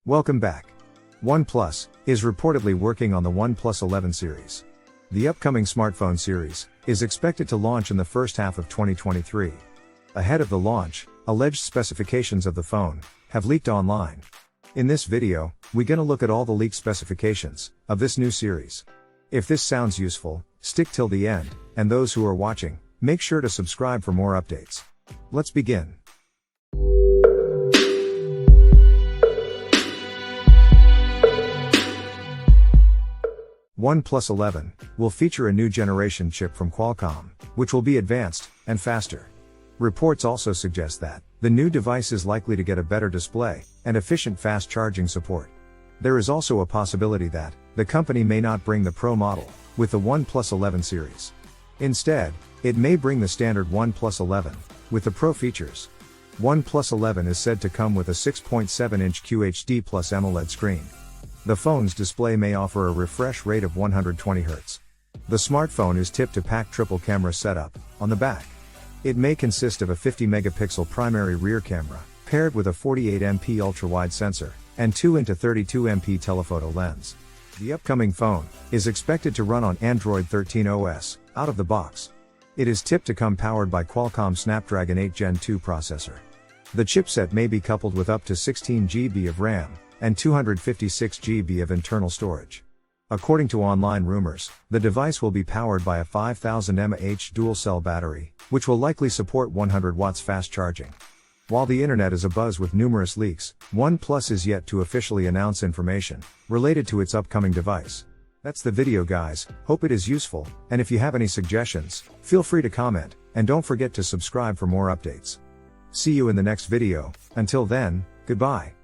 Welcome back. OnePlus is reportedly working on the OnePlus 11 series. The upcoming smartphone series is expected to launch in the first half of 2023. Ahead of the launch, alleged specifications of the phone have leaked online. In this video, we're gonna look at all the leaked specifications of this new series. If this sounds useful, stick till the end, and those who are watching, make sure to subscribe for more updates. Let's begin. OnePlus 11 will feature a new generation chip from Qualcomm, which will be advanced and faster. Reports also suggest that the new device is likely to get a better display and efficient fast charging support. There is also a possibility that the company may not bring the Pro model with the OnePlus 11 series. Instead, it may bring the standard OnePlus 11 with the Pro features. OnePlus 11 is said to come with a 6.7-inch QHD+ AMOLED screen. The phone's display may offer a refresh rate of 120 Hz. The smartphone is tipped to pack triple camera setup on the back. It may consist of a 50-megapixel primary rear camera, paired with a 48MP ultra-wide sensor, and 2x32MP telephoto lens. The upcoming phone is expected to run on Android 13 OS, out of the box. It is tipped to come powered by Qualcomm Snapdragon 8 Gen 2 processor. The chipset may be coupled with up to 16 GB of RAM, and 256 GB of internal storage. According to online rumors, the device will be powered by a 5000 mAh dual-cell battery, which will likely support 100 watts fast charging. While the internet is abuzz with numerous leaks, OnePlus is yet to officially announce information related to its upcoming device. That's the video, guys. Hope it is useful, and if you have any suggestions, feel free to comment, and don't forget to subscribe for more updates. See you in the next video. Until then, goodbye.